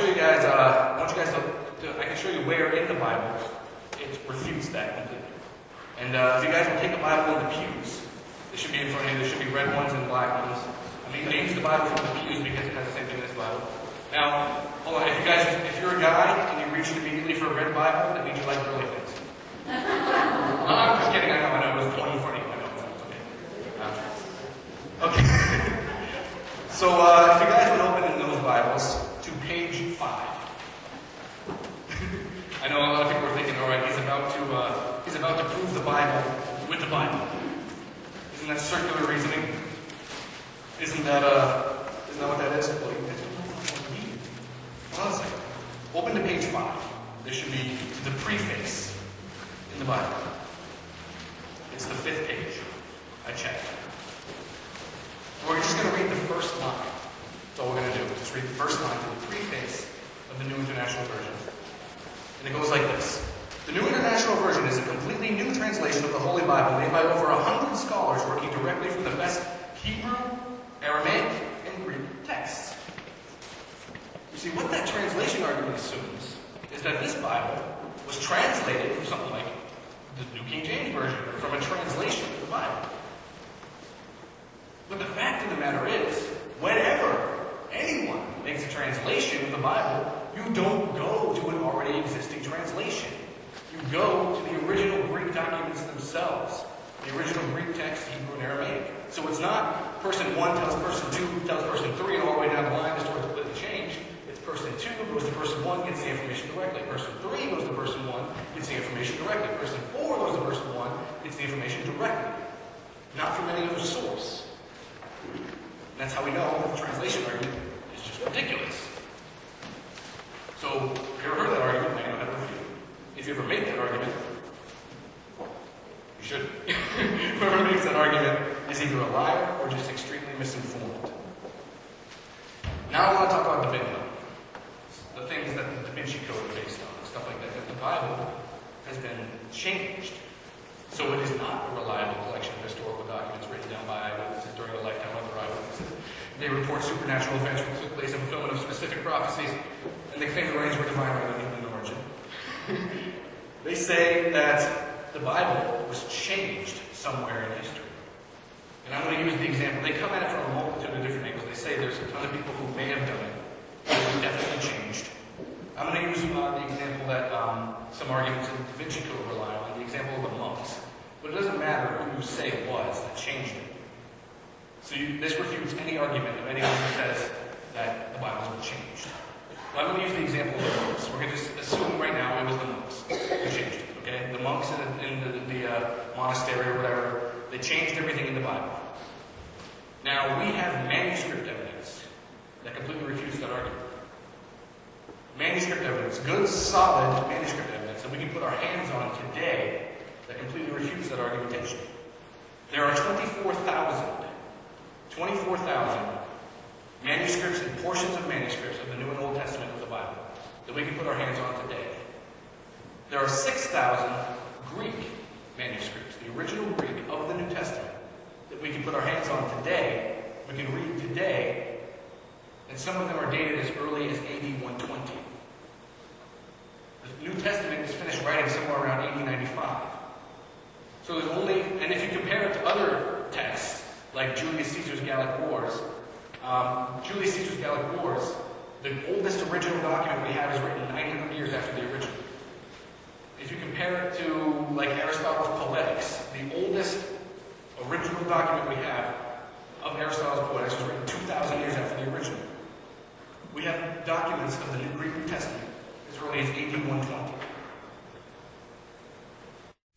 show you guys, I want you guys I can show you where in the Bible it refutes that completely. And if you guys will take a Bible in the pews, they should be in front of you. There should be red ones and black ones. I mean, they use the Bible from the pews because it has the same thing as the Bible. Now, hold on. If you're a guy and you reached immediately for a red Bible, that means you like girly things. I'm just kidding. I know. It was pointing in front of you. I know. It's okay. Okay. So, if you guys would open in those Bibles to page 5. I know a lot of people are thinking, all right, he's about to prove the Bible with the Bible. Isn't that circular reasoning? Isn't that what that is? Hold on a second. Open to page 5. There should be the preface in the Bible. It's the 5th page. I checked. We're just going to read the first line. That's all we're going to do. Just read the first line of the preface of the New International Version. And it goes like this. The New International Version is a completely new translation of the Holy Bible made by over 100 scholars working directly from the best Hebrew, Aramaic, and Greek texts. You see, what that translation argument assumes is that this Bible was translated from something like the New King James Version, or from a translation of the Bible. But the fact of the matter is, whenever anyone makes a translation of the Bible, you don't go to an already existing translation. You go to the original Greek documents themselves, the original Greek text, Hebrew and Aramaic. So it's not person 1 tells person 2, tells person 3, and all the way down the line the story completely changed. It's person 2 goes to person 1, gets the information directly. Person 3 goes to person 1, gets the information directly. Person 4 goes to person 1, gets the information directly. Not from any other source. And that's how we know that the translation argument is just ridiculous. So, if you ever heard that argument, now you know how to refute it. If you ever make that argument, you shouldn't. Whoever makes that argument is either a liar or just extremely misinformed. Now I want to talk about the video. The things that the Da Vinci Code is based on, stuff like that. The Bible has been changed. So it is not a reliable collection of historical documents written down by eyewitnesses during the lifetime of their eyewitnesses. They report supernatural events which took place in fulfillment of specific prophecies, and they claim the rains were divine rather than human origin. They say that the Bible was changed somewhere in history. And I'm going to use the example. They come at it from a multitude of different angles. They say there's a ton of people who may have done it. It was definitely changed. I'm going to use the example that some arguments in the Da Vinci Code rely on, the example of the monks. But it doesn't matter who you say it was that changed it. So this refutes any argument of anyone who says that the Bible was changed. Well, I'm going to use the example of the monks. We're going to just assume right now it was the monks who changed it. Okay? The monks in the monastery or whatever, they changed everything in the Bible. Now, we have manuscript evidence that completely refutes that argument. Manuscript evidence, good, solid manuscript evidence that we can put our hands on today that completely refutes that argumentation. There are 24,000 manuscripts and portions of manuscripts of the New and Old Testament of the Bible that we can put our hands on today. There are 6,000 Greek manuscripts, the original Greek of the New Testament, that we can put our hands on today, we can read today, and some of them are dated as early as AD 120. The New Testament was finished writing somewhere around AD 95. So there's only, and if you compare it to other texts, like Julius Caesar's Gallic Wars, the oldest original document we have is written 900 years after the original. If you compare it to, like, Aristotle's Poetics, the oldest original document we have of Aristotle's Poetics was written 2,000 years after the original. We have documents of the New Greek New Testament as early as AD 120.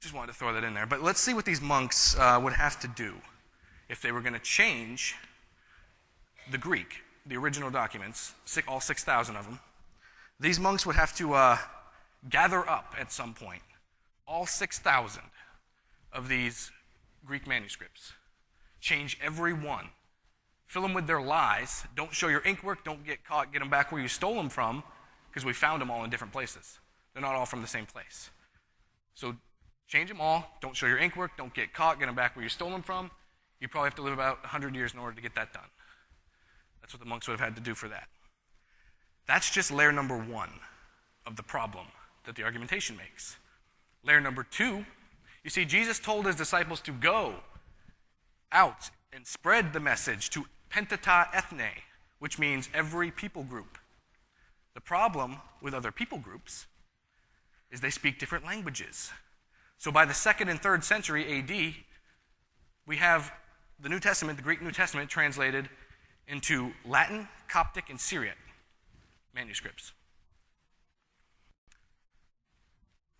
Just wanted to throw that in there. But let's see what these monks would have to do if they were going to change the Greek, the original documents, all 6,000 of them. These monks would have to gather up at some point all 6,000 of these Greek manuscripts, change every one, fill them with their lies, don't show your ink work, don't get caught, get them back where you stole them from, because we found them all in different places. They're not all from the same place. So change them all, don't show your ink work, don't get caught, get them back where you stole them from. You probably have to live about 100 years in order to get that done. That's what the monks would have had to do for that. That's just layer number one of the problem that the argumentation makes. Layer number two, you see, Jesus told his disciples to go out and spread the message to pentata ethne, which means every people group. The problem with other people groups is they speak different languages. So by the 2nd and 3rd century AD, we have the New Testament, the Greek New Testament, translated into Latin, Coptic, and Syriac manuscripts.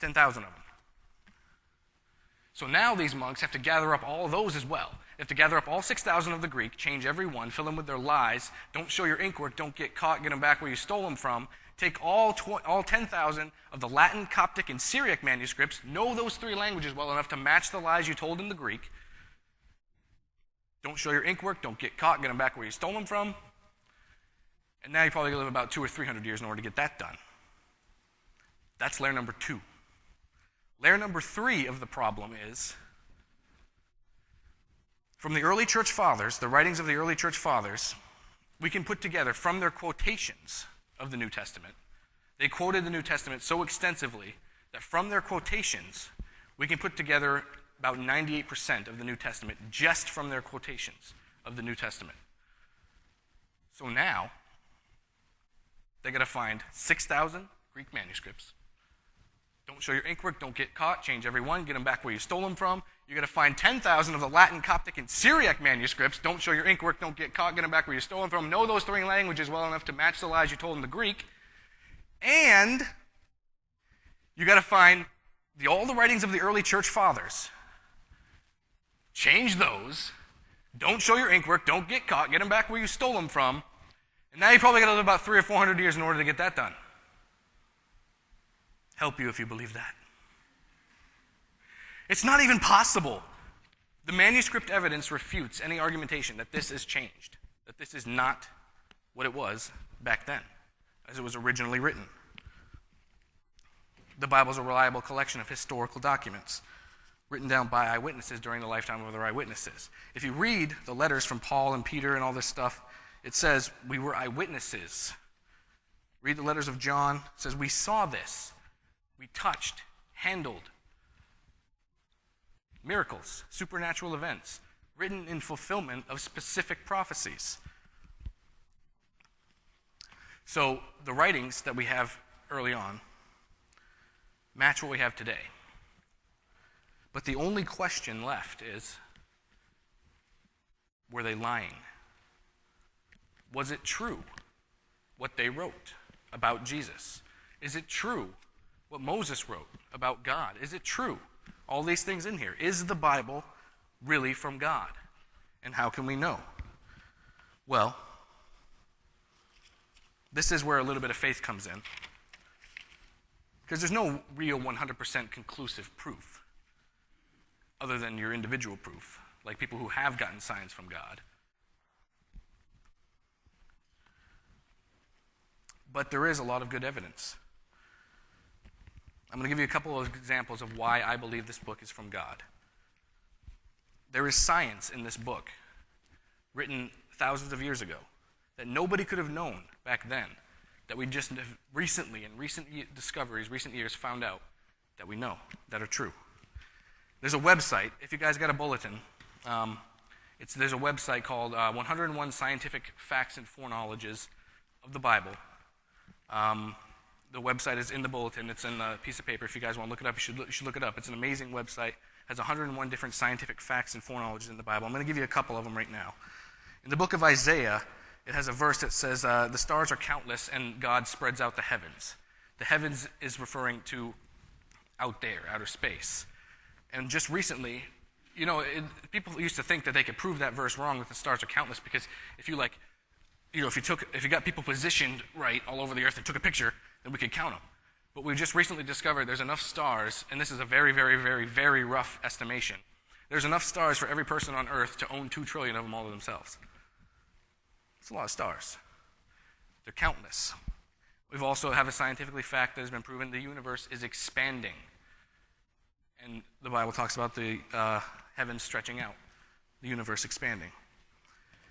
10,000 of them. So now these monks have to gather up all of those as well. They have to gather up all 6,000 of the Greek, change every one, fill them with their lies, don't show your ink work, don't get caught, get them back where you stole them from, take all 10,000 of the Latin, Coptic, and Syriac manuscripts, know those three languages well enough to match the lies you told in the Greek, don't show your ink work, don't get caught, get them back where you stole them from, and now you're probably going to live about 200 or 300 years in order to get that done. That's layer number two. Layer number three of the problem is, from the early church fathers, the writings of the early church fathers, we can put together from their quotations of the New Testament. They quoted the New Testament so extensively that from their quotations, we can put together about 98% of the New Testament just from their quotations of the New Testament. So now, they got to find 6,000 Greek manuscripts. Don't show your ink work, don't get caught, change every one, get them back where you stole them from. You're going to find 10,000 of the Latin, Coptic, and Syriac manuscripts. Don't show your ink work, don't get caught, get them back where you stole them from. Know those three languages well enough to match the lies you told in the Greek. And you got to find all the writings of the early church fathers. Change those. Don't show your ink work, don't get caught, get them back where you stole them from. And now you probably got to live about 300 or 400 years in order to get that done. Help you if you believe that. It's not even possible. The manuscript evidence refutes any argumentation that this has changed, that this is not what it was back then, as it was originally written. The Bible is a reliable collection of historical documents written down by eyewitnesses during the lifetime of their eyewitnesses. If you read the letters from Paul and Peter and all this stuff, it says, we were eyewitnesses. Read the letters of John, it says, we saw this. We touched, handled. Miracles, supernatural events, written in fulfillment of specific prophecies. So the writings that we have early on match what we have today. But the only question left is, were they lying? Was it true what they wrote about Jesus? Is it true what Moses wrote about God? Is it true? All these things in here. Is the Bible really from God? And how can we know? Well, this is where a little bit of faith comes in. Because there's no real 100% conclusive proof other than your individual proof, like people who have gotten signs from God. But there is a lot of good evidence. I'm going to give you a couple of examples of why I believe this book is from God. There is science in this book, written thousands of years ago, that nobody could have known back then, that we just have recently, in recent discoveries, recent years, found out that we know, that are true. There's a website, if you guys got a bulletin, there's a website called 101 Scientific Facts and Foreknowledges of the Bible. The website is in the bulletin. It's in a piece of paper. If you guys want to look it up, you should look it up. It's an amazing website. It has 101 different scientific facts and foreknowledges in the Bible. I'm going to give you a couple of them right now. In the book of Isaiah, it has a verse that says, the stars are countless and God spreads out the heavens. The heavens is referring to out there, outer space. And just recently, people used to think that they could prove that verse wrong, that the stars are countless, because if you got people positioned right all over the earth and took a picture, then we could count them. But we've just recently discovered there's enough stars, and this is a very, very, very, very rough estimation. There's enough stars for every person on earth to own 2 trillion of them all to themselves. It's a lot of stars. They're countless. We've also have a scientifically fact that has been proven the universe is expanding. And the Bible talks about the heavens stretching out, the universe expanding.